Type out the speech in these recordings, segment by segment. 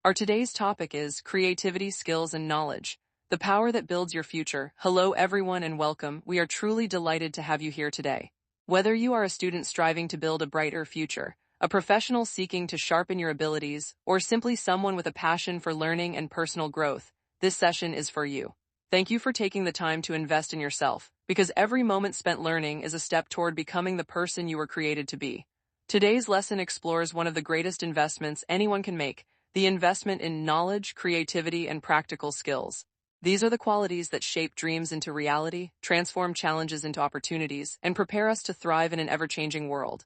Our today's topic is creativity, skills, and knowledge, the power that builds your future. Hello everyone and welcome. We are truly delighted to have you here today. Whether you are a student striving to build a brighter future, a professional seeking to sharpen your abilities, or simply someone with a passion for learning and personal growth, this session is for you. Thank you for taking the time to invest in yourself, because every moment spent learning is a step toward becoming the person you were created to be. Today's lesson explores one of the greatest investments anyone can make, the investment in knowledge, creativity, and practical skills. These are the qualities that shape dreams into reality, transform challenges into opportunities, and prepare us to thrive in an ever-changing world.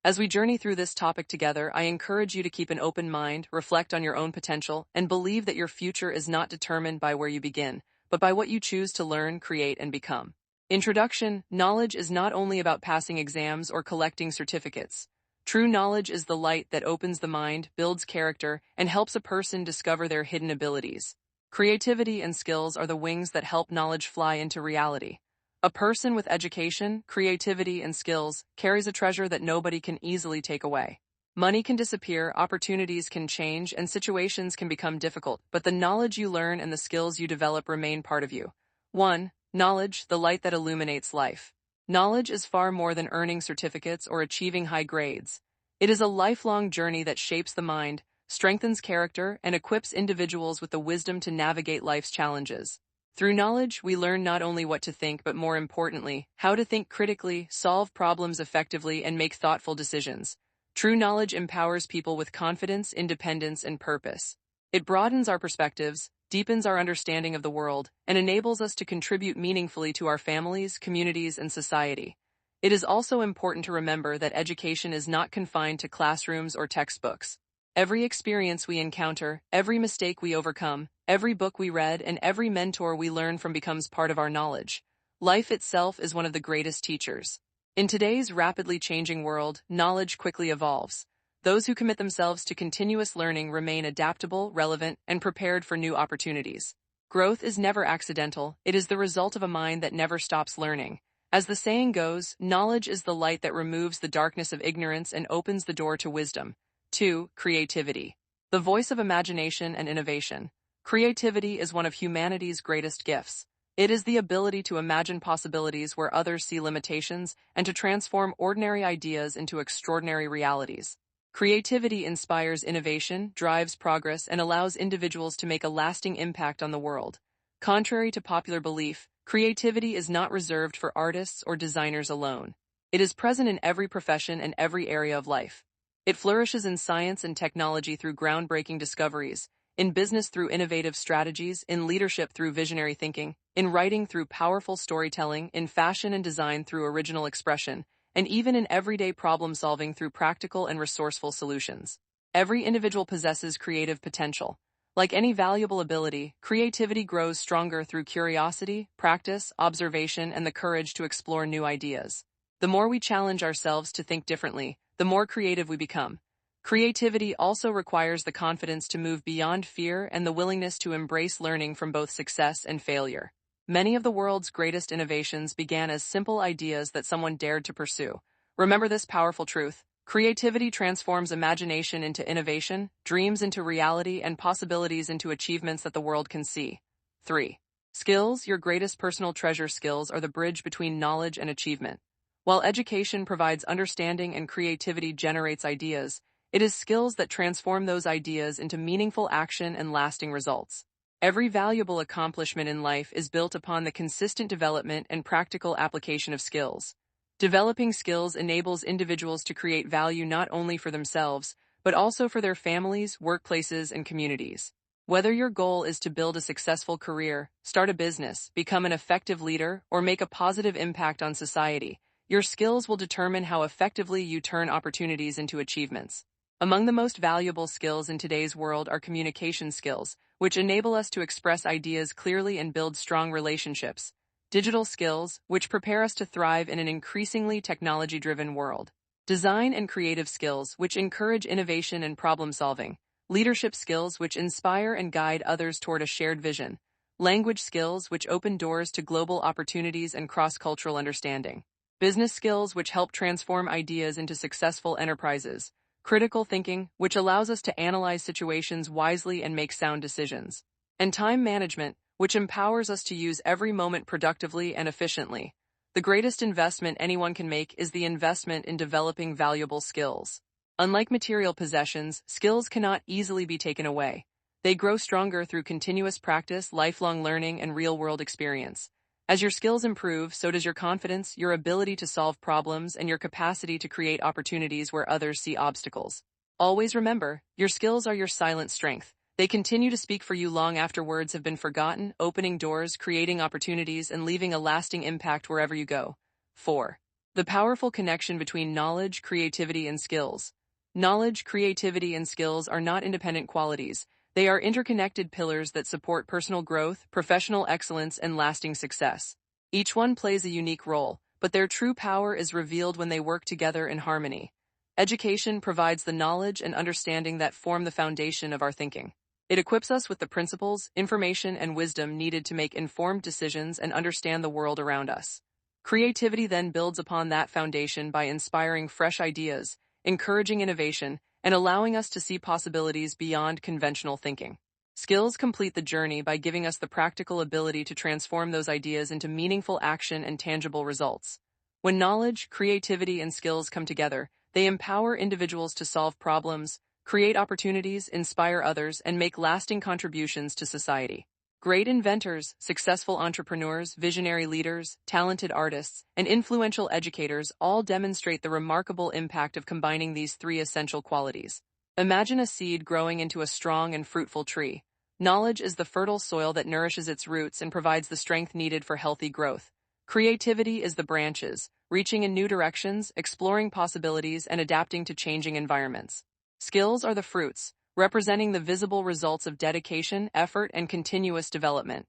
As we journey through this topic together, I encourage you to keep an open mind, reflect on your own potential, and believe that your future is not determined by where you begin, but by what you choose to learn, create, and become. Introduction: knowledge is not only about passing exams or collecting certificates. True knowledge is the light that opens the mind, builds character, and helps a person discover their hidden abilities. Creativity and skills are the wings that help knowledge fly into reality. A person with education, creativity, and skills carries a treasure that nobody can easily take away. Money can disappear, opportunities can change, and situations can become difficult, but the knowledge you learn and the skills you develop remain part of you. 1. Knowledge, the light that illuminates life. Knowledge is far more than earning certificates or achieving high grades. It is a lifelong journey that shapes the mind, strengthens character, and equips individuals with the wisdom to navigate life's challenges. Through knowledge, we learn not only what to think but more importantly, how to think critically, solve problems effectively, and make thoughtful decisions. True knowledge empowers people with confidence, independence, and purpose. It broadens our perspectives, deepens our understanding of the world, and enables us to contribute meaningfully to our families, communities, and society. It is also important to remember that education is not confined to classrooms or textbooks. Every experience we encounter, every mistake we overcome, every book we read, and every mentor we learn from becomes part of our knowledge. Life itself is one of the greatest teachers. In today's rapidly changing world, knowledge quickly evolves. Those who commit themselves to continuous learning remain adaptable, relevant, and prepared for new opportunities. Growth is never accidental, it is the result of a mind that never stops learning. As the saying goes, knowledge is the light that removes the darkness of ignorance and opens the door to wisdom. 2. Creativity. The voice of imagination and innovation. Creativity is one of humanity's greatest gifts. It is the ability to imagine possibilities where others see limitations and to transform ordinary ideas into extraordinary realities. Creativity inspires innovation, drives progress, and allows individuals to make a lasting impact on the world. Contrary to popular belief, creativity is not reserved for artists or designers alone. It is present in every profession and every area of life. It flourishes in science and technology through groundbreaking discoveries, in business through innovative strategies, in leadership through visionary thinking, in writing through powerful storytelling, in fashion and design through original expression, and even in everyday problem-solving through practical and resourceful solutions. Every individual possesses creative potential. Like any valuable ability, creativity grows stronger through curiosity, practice, observation, and the courage to explore new ideas. The more we challenge ourselves to think differently, the more creative we become. Creativity also requires the confidence to move beyond fear and the willingness to embrace learning from both success and failure. Many of the world's greatest innovations began as simple ideas that someone dared to pursue. Remember this powerful truth: creativity transforms imagination into innovation, dreams into reality, and possibilities into achievements that the world can see. 3. Skills. Your greatest personal treasure. Skills are the bridge between knowledge and achievement. While education provides understanding and creativity generates ideas, it is skills that transform those ideas into meaningful action and lasting results. Every valuable accomplishment in life is built upon the consistent development and practical application of skills. Developing skills enables individuals to create value not only for themselves, but also for their families, workplaces, and communities. Whether your goal is to build a successful career, start a business, become an effective leader, or make a positive impact on society, your skills will determine how effectively you turn opportunities into achievements. Among the most valuable skills in today's world are communication skills, which enable us to express ideas clearly and build strong relationships. Digital skills, which prepare us to thrive in an increasingly technology-driven world. Design and creative skills, which encourage innovation and problem-solving. Leadership skills, which inspire and guide others toward a shared vision. Language skills, which open doors to global opportunities and cross-cultural understanding. Business skills, which help transform ideas into successful enterprises. critical thinking, which allows us to analyze situations wisely and make sound decisions, and time management, which empowers us to use every moment productively and efficiently. The greatest investment anyone can make is the investment in developing valuable skills. Unlike material possessions, skills cannot easily be taken away. They grow stronger through continuous practice, lifelong learning, and real-world experience. As your skills improve, so does your confidence, your ability to solve problems, and your capacity to create opportunities where others see obstacles. Always remember, your skills are your silent strength. They continue to speak for you long after words have been forgotten, opening doors, creating opportunities, and leaving a lasting impact wherever you go. 4. The powerful connection between knowledge, creativity, and skills. Knowledge, creativity, and skills are not independent qualities. They are interconnected pillars that support personal growth, professional excellence, and lasting success. Each one plays a unique role, but their true power is revealed when they work together in harmony. Education provides the knowledge and understanding that form the foundation of our thinking. It equips us with the principles, information, and wisdom needed to make informed decisions and understand the world around us. Creativity then builds upon that foundation by inspiring fresh ideas, encouraging innovation, and allowing us to see possibilities beyond conventional thinking. Skills complete the journey by giving us the practical ability to transform those ideas into meaningful action and tangible results. When knowledge, creativity, and skills come together, they empower individuals to solve problems, create opportunities, inspire others, and make lasting contributions to society. Great inventors, successful entrepreneurs, visionary leaders, talented artists, and influential educators all demonstrate the remarkable impact of combining these three essential qualities. Imagine a seed growing into a strong and fruitful tree. Knowledge is the fertile soil that nourishes its roots and provides the strength needed for healthy growth. Creativity is the branches, reaching in new directions, exploring possibilities, and adapting to changing environments. Skills are the fruits, representing the visible results of dedication, effort, and continuous development.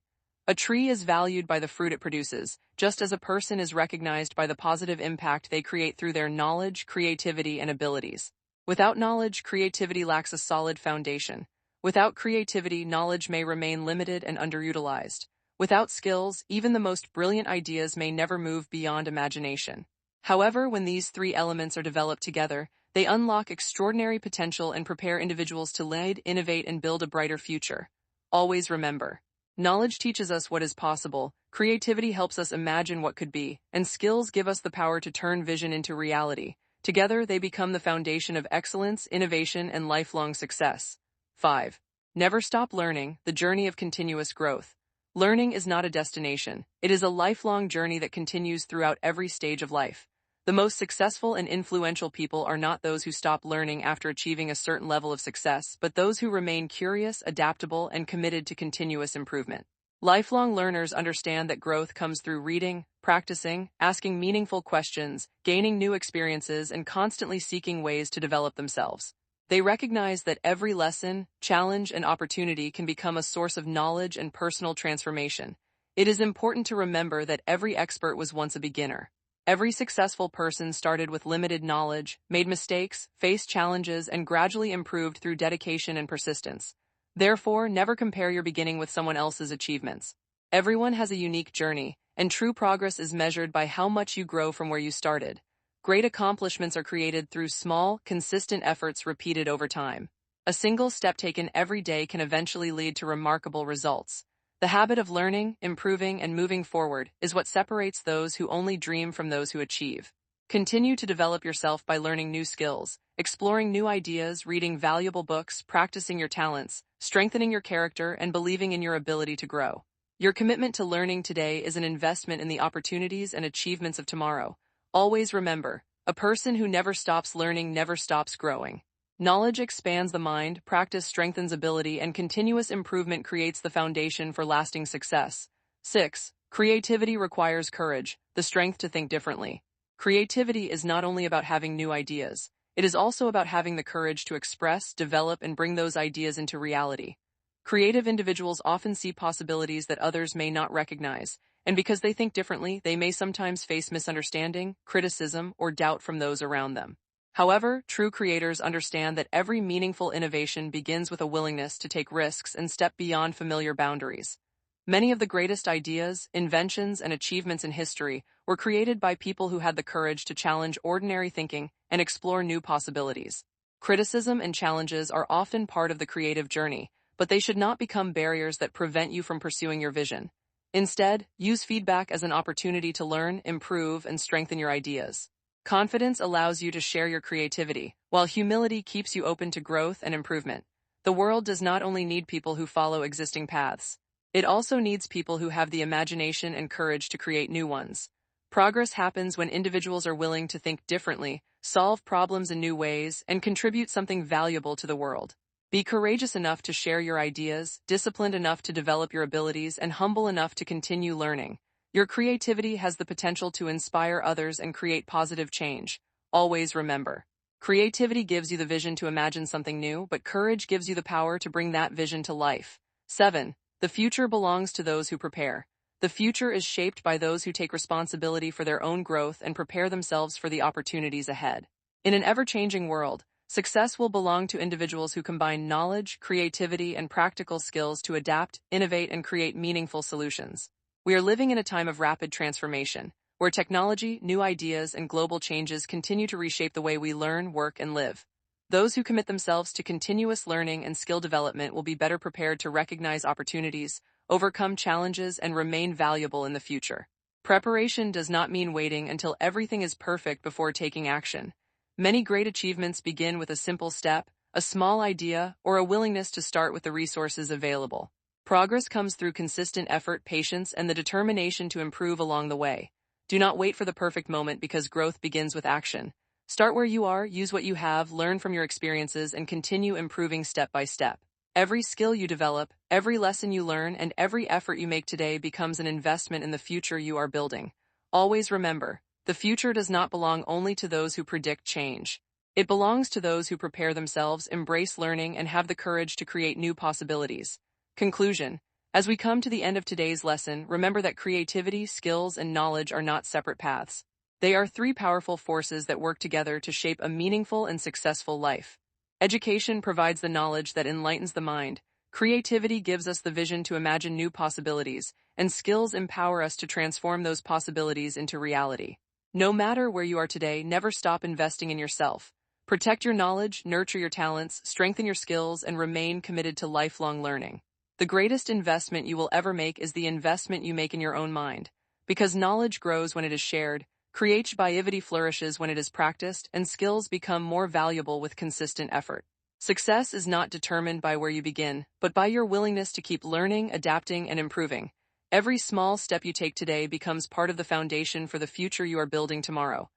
A tree is valued by the fruit it produces, just as a person is recognized by the positive impact they create through their knowledge, creativity, and abilities. Without knowledge, creativity lacks a solid foundation. Without creativity, knowledge may remain limited and underutilized. Without skills, even the most brilliant ideas may never move beyond imagination. However, when these three elements are developed together, they unlock extraordinary potential and prepare individuals to lead, innovate, and build a brighter future. Always remember, knowledge teaches us what is possible, creativity helps us imagine what could be, and skills give us the power to turn vision into reality. Together, they become the foundation of excellence, innovation, and lifelong success. 5. Never stop learning, the journey of continuous growth. Learning is not a destination. It is a lifelong journey that continues throughout every stage of life. The most successful and influential people are not those who stop learning after achieving a certain level of success, but those who remain curious, adaptable, and committed to continuous improvement. Lifelong learners understand that growth comes through reading, practicing, asking meaningful questions, gaining new experiences, and constantly seeking ways to develop themselves. They recognize that every lesson, challenge, and opportunity can become a source of knowledge and personal transformation. It is important to remember that every expert was once a beginner. Every successful person started with limited knowledge, made mistakes, faced challenges, and gradually improved through dedication and persistence. Therefore, never compare your beginning with someone else's achievements. Everyone has a unique journey, and true progress is measured by how much you grow from where you started. Great accomplishments are created through small, consistent efforts repeated over time. A single step taken every day can eventually lead to remarkable results. The habit of learning, improving, and moving forward is what separates those who only dream from those who achieve. Continue to develop yourself by learning new skills, exploring new ideas, reading valuable books, practicing your talents, strengthening your character, and believing in your ability to grow. Your commitment to learning today is an investment in the opportunities and achievements of tomorrow. Always remember, a person who never stops learning never stops growing. Knowledge expands the mind, practice strengthens ability, and continuous improvement creates the foundation for lasting success. 6. Creativity requires courage, the strength to think differently. Creativity is not only about having new ideas, it is also about having the courage to express, develop, and bring those ideas into reality. Creative individuals often see possibilities that others may not recognize, and because they think differently, they may sometimes face misunderstanding, criticism, or doubt from those around them. However, true creators understand that every meaningful innovation begins with a willingness to take risks and step beyond familiar boundaries. Many of the greatest ideas, inventions, and achievements in history were created by people who had the courage to challenge ordinary thinking and explore new possibilities. Criticism and challenges are often part of the creative journey, but they should not become barriers that prevent you from pursuing your vision. Instead, use feedback as an opportunity to learn, improve, and strengthen your ideas. Confidence allows you to share your creativity, while humility keeps you open to growth and improvement. The world does not only need people who follow existing paths. It also needs people who have the imagination and courage to create new ones. Progress happens when individuals are willing to think differently, solve problems in new ways, and contribute something valuable to the world. Be courageous enough to share your ideas, disciplined enough to develop your abilities, and humble enough to continue learning. Your creativity has the potential to inspire others and create positive change. Always remember, creativity gives you the vision to imagine something new, but courage gives you the power to bring that vision to life. 7. The future belongs to those who prepare. The future is shaped by those who take responsibility for their own growth and prepare themselves for the opportunities ahead. In an ever-changing world, success will belong to individuals who combine knowledge, creativity, and practical skills to adapt, innovate, and create meaningful solutions. We are living in a time of rapid transformation, where technology, new ideas, and global changes continue to reshape the way we learn, work, and live. Those who commit themselves to continuous learning and skill development will be better prepared to recognize opportunities, overcome challenges, and remain valuable in the future. Preparation does not mean waiting until everything is perfect before taking action. Many great achievements begin with a simple step, a small idea, or a willingness to start with the resources available. Progress comes through consistent effort, patience, and the determination to improve along the way. Do not wait for the perfect moment because growth begins with action. Start where you are, use what you have, learn from your experiences, and continue improving step by step. Every skill you develop, every lesson you learn, and every effort you make today becomes an investment in the future you are building. Always remember, the future does not belong only to those who predict change. It belongs to those who prepare themselves, embrace learning, and have the courage to create new possibilities. Conclusion. As we come to the end of today's lesson, remember that creativity, skills, and knowledge are not separate paths. They are three powerful forces that work together to shape a meaningful and successful life. Education provides the knowledge that enlightens the mind, creativity gives us the vision to imagine new possibilities, and skills empower us to transform those possibilities into reality. No matter where you are today, never stop investing in yourself. Protect your knowledge, nurture your talents, strengthen your skills, and remain committed to lifelong learning. The greatest investment you will ever make is the investment you make in your own mind. Because knowledge grows when it is shared, creativity flourishes when it is practiced, and skills become more valuable with consistent effort. Success is not determined by where you begin, but by your willingness to keep learning, adapting, and improving. Every small step you take today becomes part of the foundation for the future you are building tomorrow.